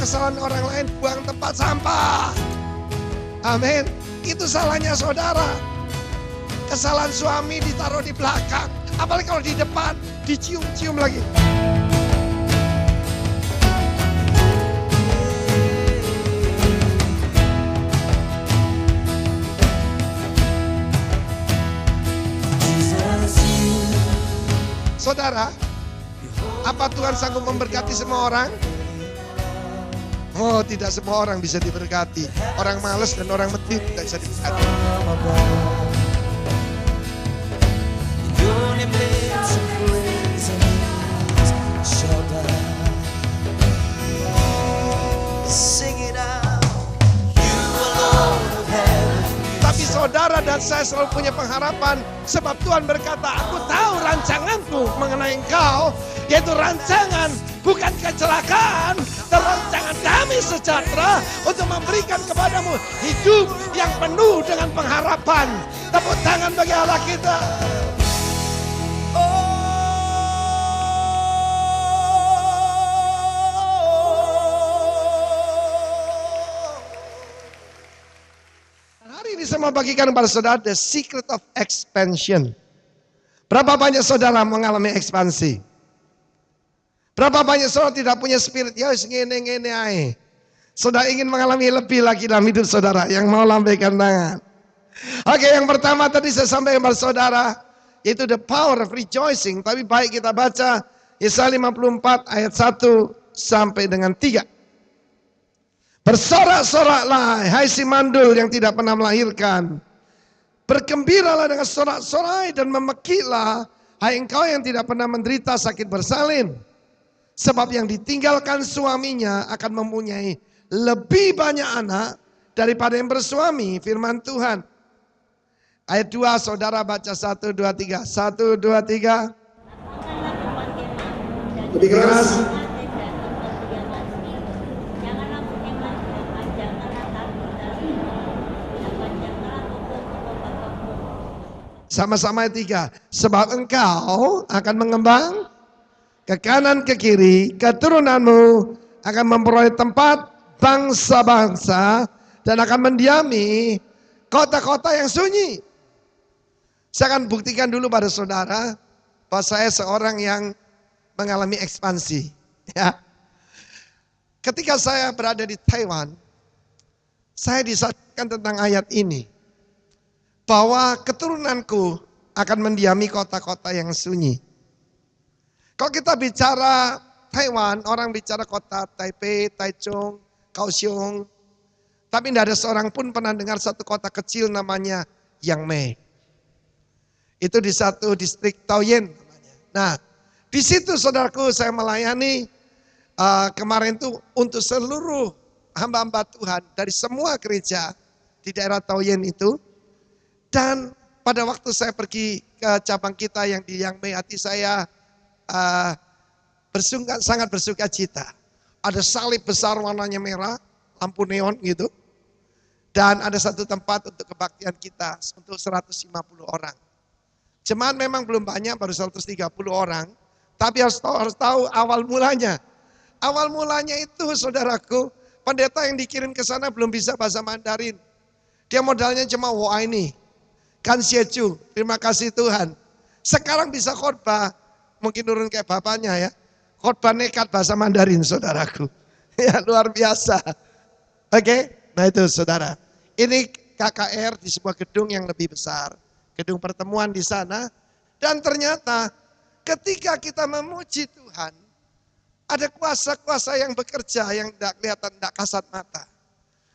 kesalahan orang lain, buang tempat sampah. Amin. Itu salahnya saudara. Kesalahan suami ditaruh di belakang. Apalagi kalau di depan, dicium-cium lagi. Saudara, apa Tuhan sanggup memberkati semua orang? Oh, tidak semua orang bisa diberkati. Orang malas dan orang medit tidak bisa diberkati. Tapi saudara dan saya selalu punya pengharapan. Sebab Tuhan berkata, aku tahu rancanganku mengenai engkau. Yaitu rancangan bukan kecelakaan, dan rancangan damai sejahtera untuk memberikan kepadamu hidup yang penuh dengan pengharapan. Tepuk tangan bagi Allah kita. Hari ini saya mau bagikan kepada saudara the secret of expansion. Berapa banyak saudara mengalami ekspansi? Berapa banyak saudara tidak punya spirit? Ya ngene-ngene ae. Saudara ingin mengalami lebih lagi dalam hidup saudara. Yang mau lambaikan tangan. Oke, yang pertama tadi saya sampaikan kepada saudara, yaitu the power of rejoicing. Tapi baik kita baca Yesaya 54 ayat 1 sampai dengan 3. Bersorak-soraklah hai si mandul yang tidak pernah melahirkan. Bergembiralah dengan sorak-sorai dan memekiklah hai engkau yang tidak pernah menderita sakit bersalin. Sebab yang ditinggalkan suaminya akan mempunyai lebih banyak anak daripada yang bersuami, firman Tuhan. Ayat 2 saudara baca 1, 2, 3. 1, 2, 3. Lebih keras. Sama-sama ayat 3. Sebab engkau akan mengembang ke kanan ke kiri, keturunanmu akan memperoleh tempat bangsa-bangsa dan akan mendiami kota-kota yang sunyi. Saya akan buktikan dulu pada saudara bahwa saya seorang yang mengalami ekspansi. Ya. Ketika saya berada di Taiwan, saya disaksikan tentang ayat ini. Bahwa keturunanku akan mendiami kota-kota yang sunyi. Kalau kita bicara Taiwan, orang bicara kota Taipei, Taichung, Kaohsiung. Tapi tidak ada seorang pun pernah dengar satu kota kecil namanya Yangmei. Itu di satu distrik Taoyuan namanya. Nah, di situ saudaraku saya melayani kemarin itu untuk seluruh hamba-hamba Tuhan dari semua gereja di daerah Taoyuan itu. Dan pada waktu saya pergi ke cabang kita yang di Yangmei, hati saya sangat bersuka cita. Ada salib besar warnanya merah, lampu neon gitu. Dan ada satu tempat untuk kebaktian kita untuk 150 orang. Jemaat memang belum banyak, baru 130 orang. Tapi harus tahu awal mulanya. Awal mulanya itu saudaraku, pendeta yang dikirim ke sana belum bisa bahasa Mandarin. Dia modalnya cuma wah ini. Kan siecu, terima kasih Tuhan. Sekarang bisa khotbah, mungkin turun kayak bapaknya ya. Khotbah nekat bahasa Mandarin saudaraku. Ya luar biasa. Oke, nah itu saudara. Ini KKR di sebuah gedung yang lebih besar. Gedung pertemuan di sana. Dan ternyata ketika kita memuji Tuhan, ada kuasa-kuasa yang bekerja yang tidak kelihatan, tidak kasat mata.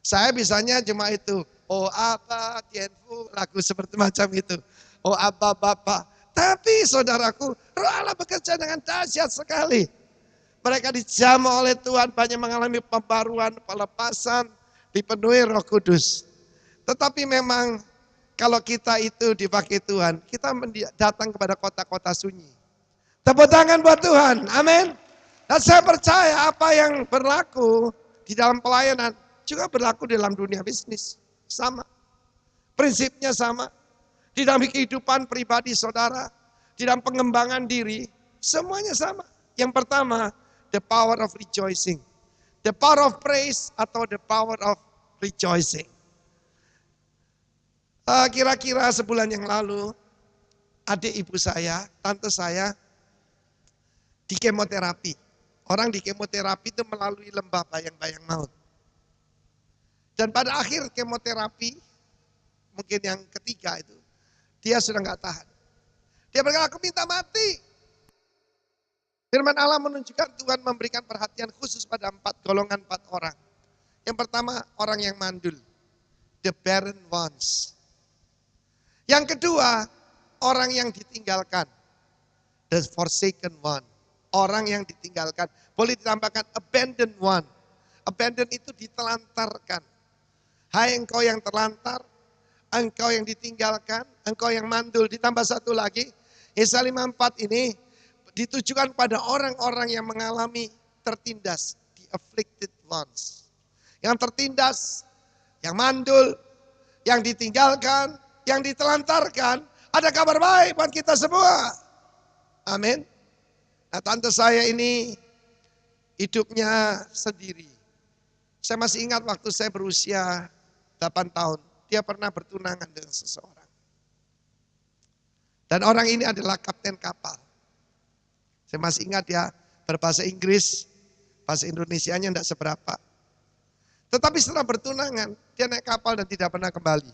Saya bisanya cuma itu. Oh Abba, Tienfu, lagu seperti macam itu. Oh Abba, Bapa. Tapi saudaraku, Roh Allah bekerja dengan dahsyat sekali. Mereka dijamah oleh Tuhan, banyak mengalami pembaruan, pelepasan, dipenuhi Roh Kudus. Tetapi memang kalau kita itu dipakai Tuhan, kita datang kepada kota-kota sunyi. Tepuk tangan buat Tuhan, amin. Dan saya percaya apa yang berlaku di dalam pelayanan juga berlaku dalam dunia bisnis. Sama. Prinsipnya sama. Di dalam kehidupan pribadi saudara, di dalam pengembangan diri, semuanya sama. Yang pertama, the power of rejoicing. The power of praise atau the power of rejoicing. Kira-kira sebulan yang lalu, adik ibu saya, tante saya, di kemoterapi. Orang di kemoterapi itu melalui lembah bayang-bayang maut. Dan pada akhir kemoterapi, mungkin yang ketiga itu, dia sudah nggak tahan. Dia berkata, aku minta mati. Firman Allah menunjukkan Tuhan memberikan perhatian khusus pada 4 golongan 4 orang. Yang pertama, orang yang mandul. The barren ones. Yang kedua, orang yang ditinggalkan. The forsaken one. Orang yang ditinggalkan. Boleh ditambahkan abandoned one. Abandoned itu ditelantarkan. Hai engkau yang terlantar, engkau yang ditinggalkan, engkau yang mandul. Ditambah satu lagi, Yesaya 54 ini ditujukan pada orang-orang yang mengalami tertindas. The afflicted ones. Yang tertindas, yang mandul, yang ditinggalkan, yang ditelantarkan. Ada kabar baik buat kita semua. Amin. Nah, tante saya ini hidupnya sendiri. Saya masih ingat waktu saya berusia 8 tahun. Dia pernah bertunangan dengan seseorang. Dan orang ini adalah kapten kapal. Saya masih ingat dia berbahasa Inggris, bahasa Indonesianya tidak seberapa. Tetapi setelah bertunangan, dia naik kapal dan tidak pernah kembali.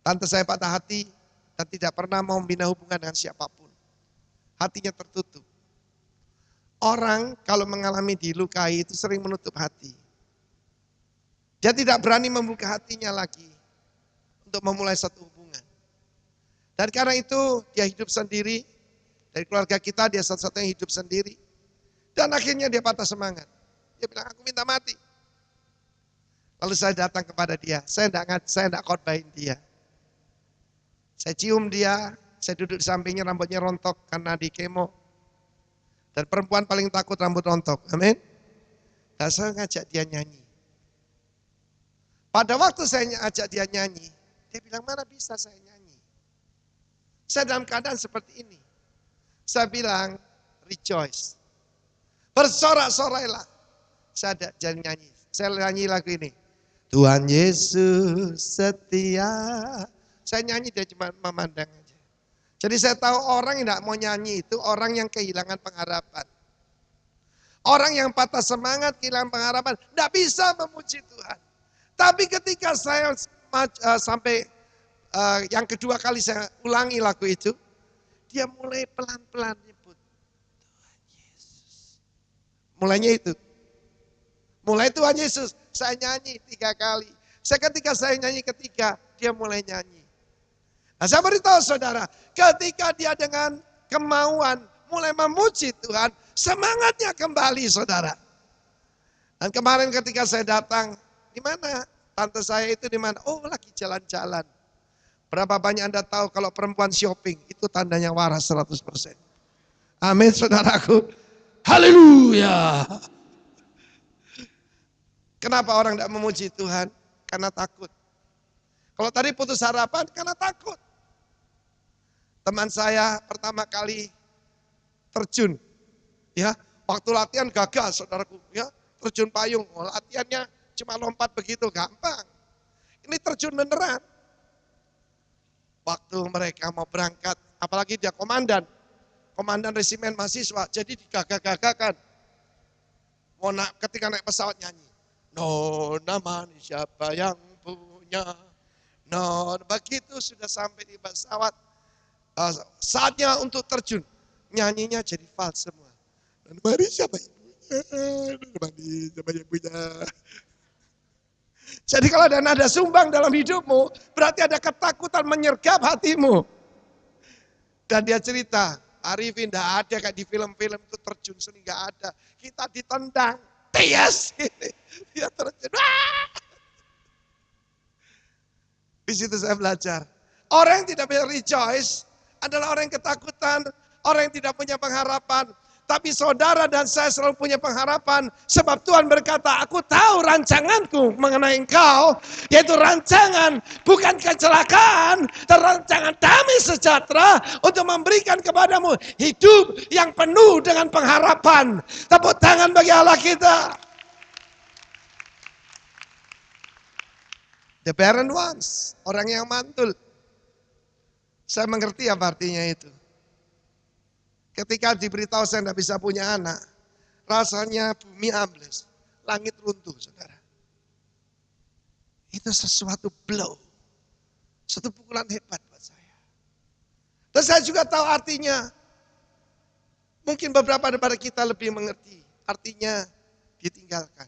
Tante saya patah hati dan tidak pernah mau membina hubungan dengan siapapun. Hatinya tertutup. Orang kalau mengalami dilukai itu sering menutup hati. Dia tidak berani membuka hatinya lagi untuk memulai satu hubungan. Dan karena itu dia hidup sendiri. Dari keluarga kita dia satu-satunya hidup sendiri. Dan akhirnya dia patah semangat. Dia bilang, aku minta mati. Lalu saya datang kepada dia. Saya tidak khotbahin dia. Saya cium dia. Saya duduk di sampingnya, rambutnya rontok karena di kemo. Dan perempuan paling takut rambut rontok. Amin. Dan saya ngajak dia nyanyi. Pada waktu saya ajak dia nyanyi, dia bilang, mana bisa saya nyanyi. Saya dalam keadaan seperti ini. Saya bilang, rejoice. Bersorak-sorailah. Saya ada jadi nyanyi. Saya nyanyi lagu ini. Tuhan Yesus setia. Saya nyanyi, dia cuma memandang aja. Jadi saya tahu orang yang tidak mau nyanyi itu orang yang kehilangan pengharapan. Orang yang patah semangat, kehilangan pengharapan, tidak bisa memuji Tuhan. Tapi ketika saya sampai yang kedua kali saya ulangi lagu itu, dia mulai pelan-pelan nyebut Tuhan Yesus. Mulainya itu. Mulai Tuhan Yesus, saya nyanyi 3 kali. Ketika saya nyanyi ketiga, dia mulai nyanyi. Nah, saya beritahu saudara, ketika dia dengan kemauan mulai memuji Tuhan, semangatnya kembali saudara. Dan kemarin ketika saya datang, di mana tante saya itu di mana? Oh, lagi jalan-jalan. Berapa banyak Anda tahu kalau perempuan shopping itu tandanya waras 100%. Amin saudaraku. Haleluya. Kenapa orang tidak memuji Tuhan? Karena takut. Kalau tadi putus harapan karena takut. Teman saya pertama kali terjun, ya waktu latihan gagal saudaraku, ya terjun payung, latihannya cuma lompat begitu gampang. Ini terjun beneran. Waktu mereka mau berangkat, apalagi dia komandan resimen mahasiswa, jadi digagah-gagahkan. Ketika naik pesawat nyanyi, Nona manis siapa yang punya, Nona begitu sudah sampai di pesawat. Saatnya untuk terjun, nyanyinya jadi fals semua. Dan mari siapa yang punya. Jadi kalau ada nada sumbang dalam hidupmu, berarti ada ketakutan menyergap hatimu. Dan dia cerita, Arifin tidak ada kayak di film-film itu terjun seni nggak ada. Kita ditendang, tias, dia terjun. Di situ saya belajar. Orang yang tidak bisa rejoice adalah orang yang ketakutan, orang yang tidak punya pengharapan. Tapi saudara dan saya selalu punya pengharapan. Sebab Tuhan berkata, aku tahu rancanganku mengenai engkau. Yaitu rancangan bukan kecelakaan. Dan rancangan damai sejahtera untuk memberikan kepadamu hidup yang penuh dengan pengharapan. Tepuk tangan bagi Allah kita. The barren ones, orang yang mantul. Saya mengerti apa artinya itu. Ketika diberitahu saya tidak bisa punya anak, rasanya bumi ambles, langit runtuh, saudara. Itu sesuatu blow, suatu pukulan hebat buat saya. Dan saya juga tahu artinya, mungkin beberapa daripada kita lebih mengerti, artinya ditinggalkan.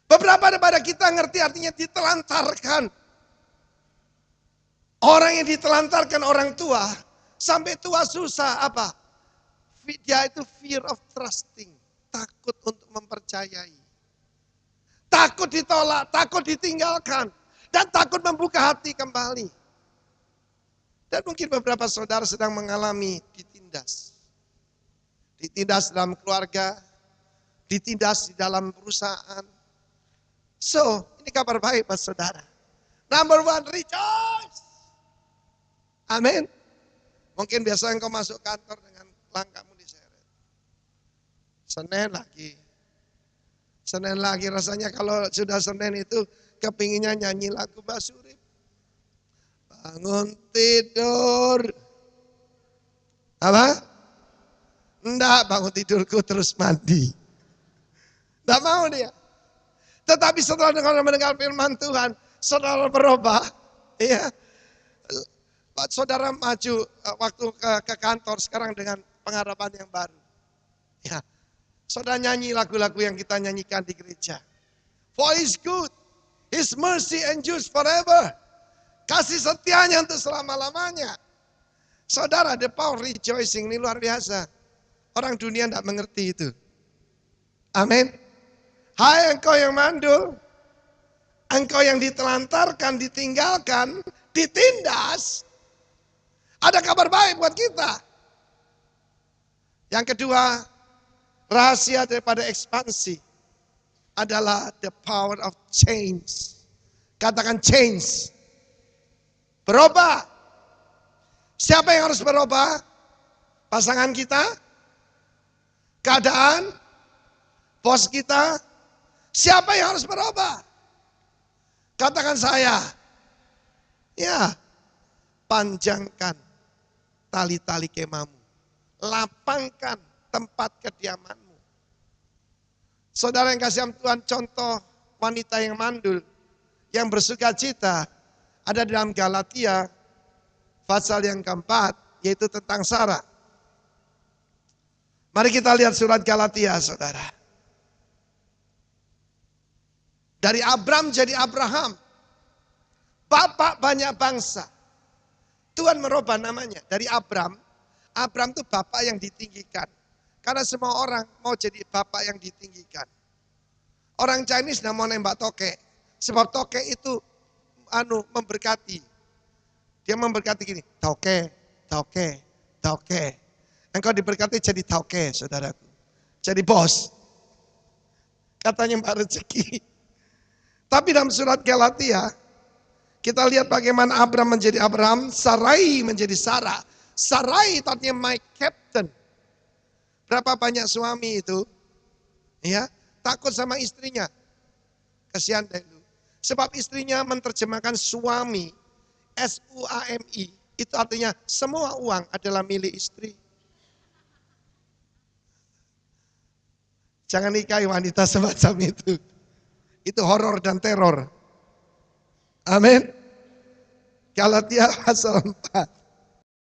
Beberapa daripada kita ngerti artinya ditelantarkan. Orang yang ditelantarkan orang tua, sampai tua susah apa? Dia itu fear of trusting. Takut untuk mempercayai. Takut ditolak, takut ditinggalkan. Dan takut membuka hati kembali. Dan mungkin beberapa saudara sedang mengalami ditindas. Ditindas dalam keluarga. Ditindas di dalam perusahaan. So, ini kabar baik buat saudara. Number one, rejoice. Amin. Mungkin biasa engkau masuk kantor dengan langkahmu diseret. Senin lagi rasanya kalau sudah Senin itu kepinginnya nyanyi lagu Mbak Surip. Bangun tidur. Apa? Enggak, bangun tidurku terus mandi. Enggak mau dia. Tetapi setelah mendengar firman Tuhan, saudara berubah. Ya. Saudara maju waktu ke kantor sekarang dengan pengharapan yang baru. Ya, saudara nyanyi lagu-lagu yang kita nyanyikan di gereja. For His good, His mercy endures forever. Kasih setianya untuk selama-lamanya. Saudara, the power rejoicing ini luar biasa. Orang dunia tidak mengerti itu. Amin. Hai engkau yang mandul, engkau yang ditelantarkan, ditinggalkan, ditindas. Ada kabar baik buat kita. Yang kedua, rahasia daripada ekspansi adalah the power of change. Katakan change. Berubah. Siapa yang harus berubah? Pasangan kita? Keadaan? Bos kita? Siapa yang harus berubah? Katakan saya. Ya, panjangkan tali-tali kemamu. Lapangkan tempat kediamanmu. Saudara yang kasih Tuhan, contoh wanita yang mandul, yang bersuka cita, ada dalam Galatia, pasal yang keempat, yaitu tentang Sarah. Mari kita lihat surat Galatia, saudara. Dari Abram jadi Abraham. Bapak banyak bangsa. Tuhan merubah namanya. Dari Abram. Abram itu bapak yang ditinggikan. Karena semua orang mau jadi bapak yang ditinggikan. Orang Chinese tidak mau nembak tokek. Sebab tokek itu memberkati. Dia memberkati gini. Tokek, tokek, tokek. Engkau diberkati jadi tokek, saudaraku. Jadi bos. Katanya mbak rezeki. Tapi dalam surat Galatia, kita lihat bagaimana Abram menjadi Abram, Sarai menjadi Sarah. Sarai itu artinya my captain. Berapa banyak suami itu, ya, takut sama istrinya. Kasihan dulu. Sebab istrinya menerjemahkan suami, S-U-A-M-I, itu artinya semua uang adalah milik istri. Jangan nikahi wanita semacam itu. Itu horor dan teror. Amin. Galatia pasal 4.